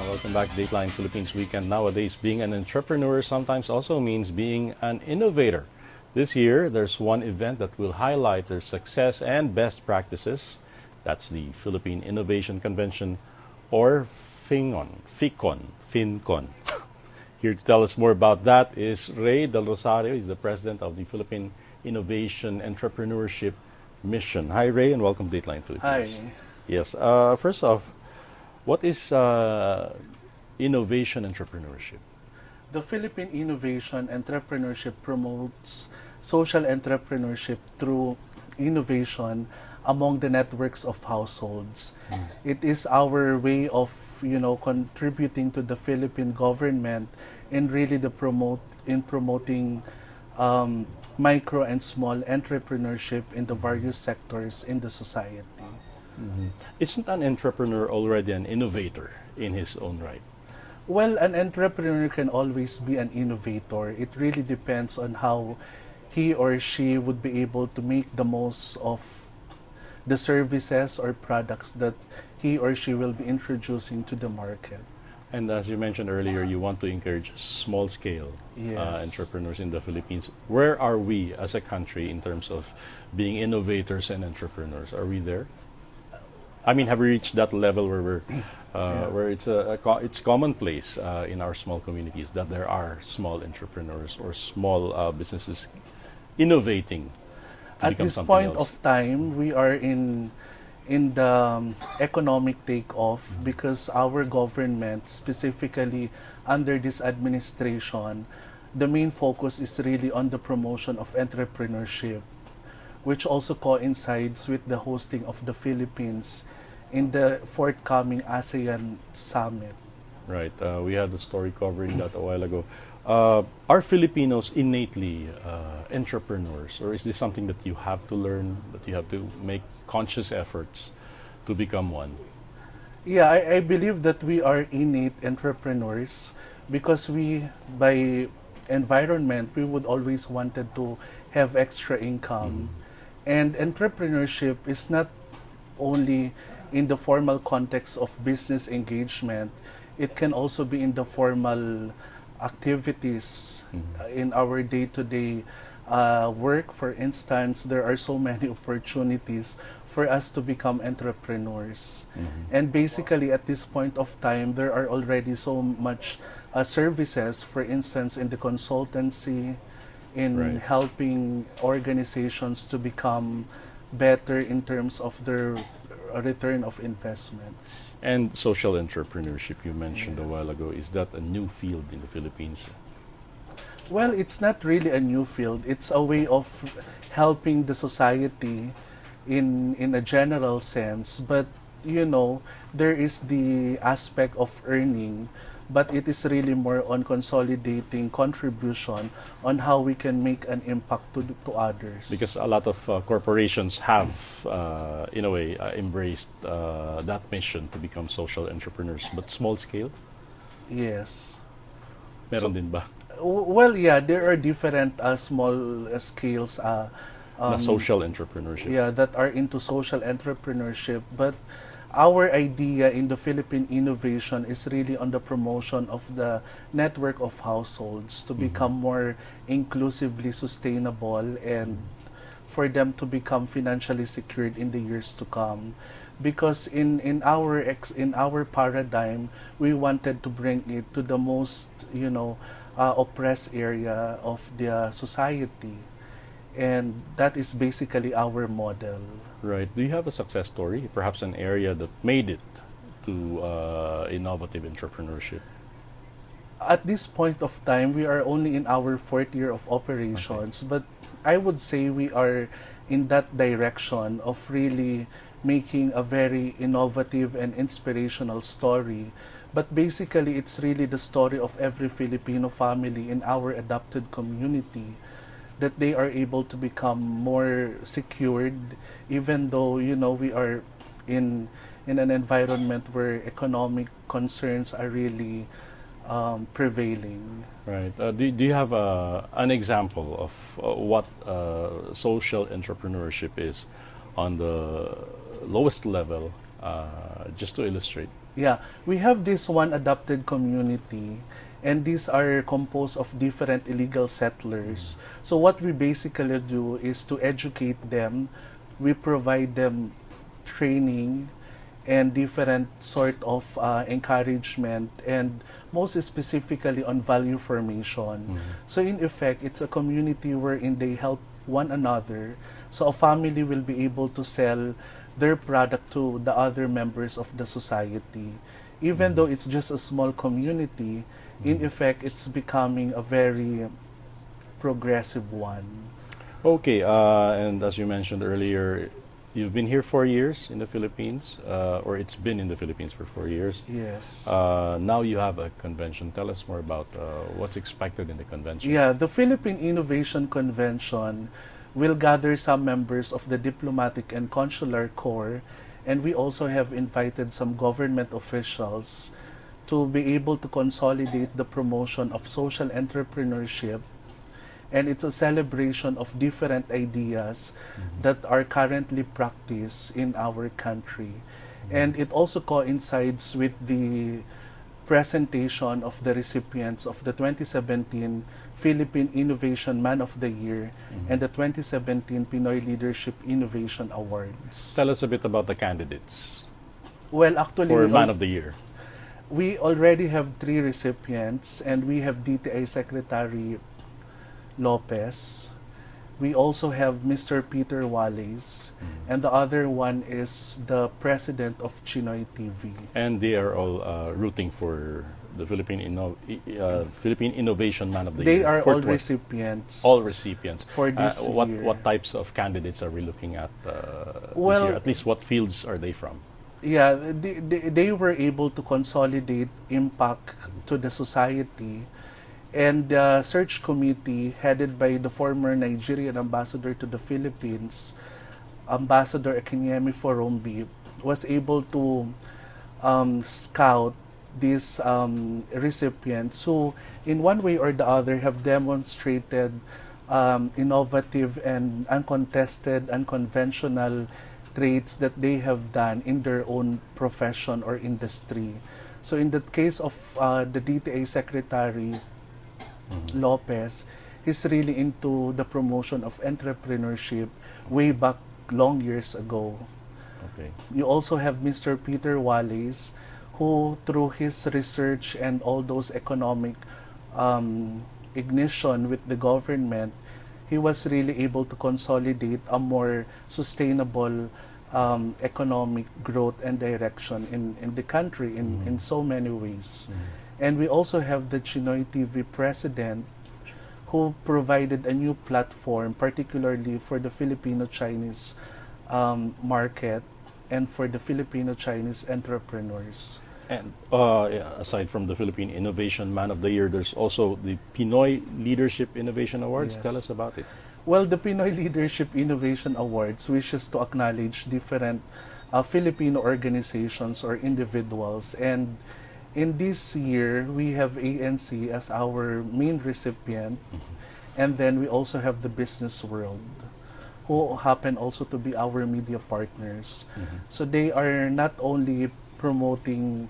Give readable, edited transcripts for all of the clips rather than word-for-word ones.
Welcome back to Dateline Philippines Weekend. Nowadays, being an entrepreneur sometimes also means being an innovator. This year, there's one event that will highlight their success and best practices. That's the Philippine Innovation Convention, or PHINCON. Here to tell us more about that is Ray del Rosario. He's the president of the Philippine Innovation Entrepreneurship Mission. Hi, Ray, and welcome to Dateline Philippines. Hi. Yes. First off, what is innovation entrepreneurship? The Philippine Innovation Entrepreneurship promotes social entrepreneurship through innovation among the networks of households. It is our way of, contributing to the Philippine government in really promoting micro and small entrepreneurship in the various sectors in the society. Isn't an entrepreneur already an innovator in his own right? Well, an entrepreneur can always be an innovator. It really depends on how he or she would be able to make the most of the services or products that he or she will be introducing to the market. And as you mentioned earlier, you want to encourage small-scale Yes. entrepreneurs in the Philippines. Where are we as a country in terms of being innovators and entrepreneurs? Are we there? I mean, have we reached that level where we're, where it's commonplace in our small communities that there are small entrepreneurs or small businesses innovating to At become this something point else? of time, we are in the economic takeoff because our government, specifically under this administration, the main focus is really on the promotion of entrepreneurship, which also coincides with the hosting of the Philippines in the forthcoming ASEAN Summit. Right. We had a story covering that a while ago. Are Filipinos innately entrepreneurs, or is this something that you have to learn, that you have to make conscious efforts to become one? Yeah, I believe that we are innate entrepreneurs because we, by environment, we would always wanted to have extra income. And entrepreneurship is not only in the formal context of business engagement, it can also be in the formal activities in our day-to-day work. For instance, there are so many opportunities for us to become entrepreneurs. And basically at this point of time, there are already so much services, for instance, in the consultancy, in Right. helping organizations to become better in terms of their return of investments. And social entrepreneurship, you mentioned a Yes. while ago, is that a new field in the Philippines? Well, it's not really a new field. It's a way of helping the society in a general sense. But, there is the aspect of earning, but it is really more on consolidating contribution on how we can make an impact to others. Because a lot of corporations have, in a way, embraced that mission to become social entrepreneurs. But small scale? Yes. Meron din ba? Well, yeah, there are different small scales Na social entrepreneurship? yeah, that are into social entrepreneurship. But our idea in the Philippine Innovation is really on the promotion of the network of households to become more inclusively sustainable and for them to become financially secured in the years to come. Because in our paradigm, we wanted to bring it to the most oppressed area of the society, and that is basically our model. Right. Do you have a success story? Perhaps an area that made it to innovative entrepreneurship? At this point of time, we are only in our fourth year of operations, but I would say we are in that direction of really making a very innovative and inspirational story. But basically, it's really the story of every Filipino family in our adopted community, that they are able to become more secured, even though we are in an environment where economic concerns are really prevailing. Right. Do you have an example of what social entrepreneurship is on the lowest level, just to illustrate? Yeah, we have this one adopted community, and these are composed of different illegal settlers. So what we basically do is to educate them. We provide them training and different sort of encouragement, and most specifically on value formation. So in effect, it's a community wherein they help one another. So a family will be able to sell their product to the other members of the society. Even though it's just a small community, in effect, it's becoming a very progressive one. Okay, and as you mentioned earlier, you've been here 4 years in the Philippines, or it's been in the Philippines for 4 years. Yes. Now you have a convention. Tell us more about what's expected in the convention. Yeah, the Philippine Innovation Convention will gather some members of the diplomatic and consular corps, and we also have invited some government officials to be able to consolidate the promotion of social entrepreneurship. And it's a celebration of different ideas that are currently practiced in our country. And it also coincides with the presentation of the recipients of the 2017 Philippine Innovation Man of the Year and the 2017 Pinoy Leadership Innovation Awards. Tell us a bit about the candidates Well, actually, for Man of the Year. we already have 3 recipients, and we have DTI Secretary Lopez. We also have Mr. Peter Wallace, and the other one is the president of Chinoy TV. And they are all rooting for the Philippine Innovation Man of the They Year. are For all tw- recipients. all recipients. For this what year. what types of candidates are we looking at this Well, year? At least what fields are they from? Yeah, they were able to consolidate impact to the society. And the search committee, headed by the former Nigerian ambassador to the Philippines, Ambassador Akinyemi Forombi, was able to scout these recipients who, in one way or the other, have demonstrated innovative and uncontested, unconventional traits that they have done in their own profession or industry. So in the case of the DTA Secretary, Lopez, he's really into the promotion of entrepreneurship way back long years ago. Okay. You also have Mr. Peter Wallace, who through his research and all those economic ignition with the government, he was really able to consolidate a more sustainable economic growth and direction in the country in so many ways. And we also have the Chinoy TV president, who provided a new platform, particularly for the Filipino-Chinese market and for the Filipino-Chinese entrepreneurs. And aside from the Philippine Innovation Man of the Year, there's also the Pinoy Leadership Innovation Awards. Yes. Tell us about it. Well, the Pinoy Leadership Innovation Awards wishes to acknowledge different Filipino organizations or individuals. And in this year, we have ANC as our main recipient. And then we also have the business world, who happen also to be our media partners. So they are not only promoting,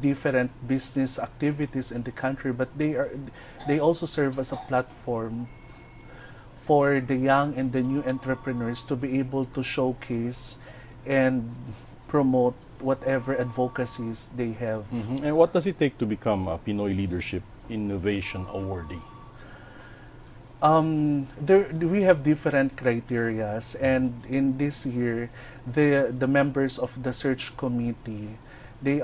different business activities in the country, but they also serve as a platform for the young and the new entrepreneurs to be able to showcase and promote whatever advocacies they have. And what does it take to become a Pinoy Leadership Innovation Awardee? We have different criterias, and in this year, the members of the search committee, they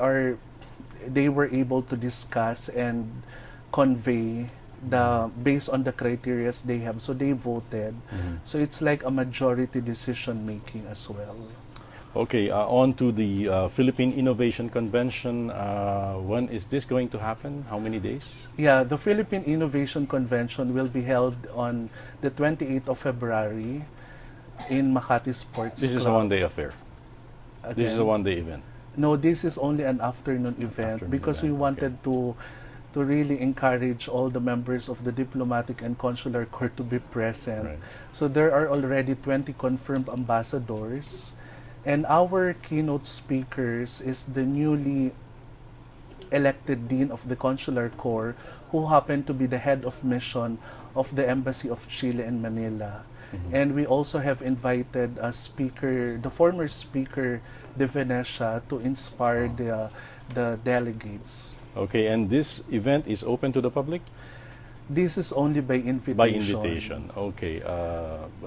were able to discuss and convey based on the criterias they have. So they voted. So it's like a majority decision making as well. Okay, on to the Philippine Innovation Convention. When is this going to happen? How many days? Yeah, the Philippine Innovation Convention will be held on the 28th of February in Makati Sports This is a Club. one-day affair. This is a Again. one-day event. No, this is only an afternoon event Afternoon because we event, wanted to really encourage all the members of the diplomatic and consular corps to be present. Right. So there are already 20 confirmed ambassadors, And our keynote speakers is the newly elected Dean of the Consular Corps, who happened to be the head of mission of the Embassy of Chile in Manila. And we also have invited a speaker, the former speaker, de Venecia, to inspire the delegates. Okay, and this event is open to the public? This is only by invitation. By invitation, okay.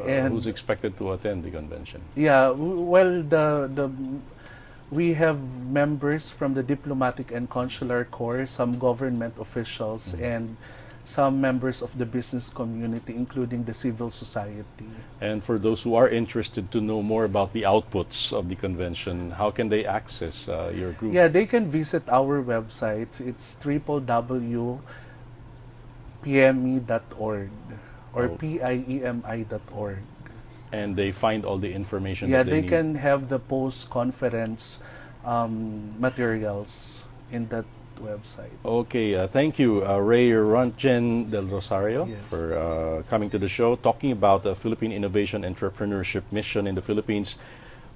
And- Who's expected to attend the convention? Yeah, well, we have members from the diplomatic and consular corps, some government officials, and some members of the business community, including the civil society. And for those who are interested to know more about the outputs of the convention, how can they access your group? Yeah, they can visit our website. It's www.piemi.org or Oh. piemi.org. And they find all the information Yeah, that they they need. can have the post-conference materials in that website. Okay, thank you, Reyron del Rosario, Yes. for coming to the show, talking about the Philippine Innovation Entrepreneurship Mission in the Philippines,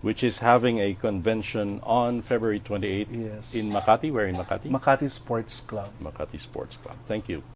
which is having a convention on February 28th Yes. in Makati. Where in Makati? Makati Sports Club. Makati Sports Club. Thank you.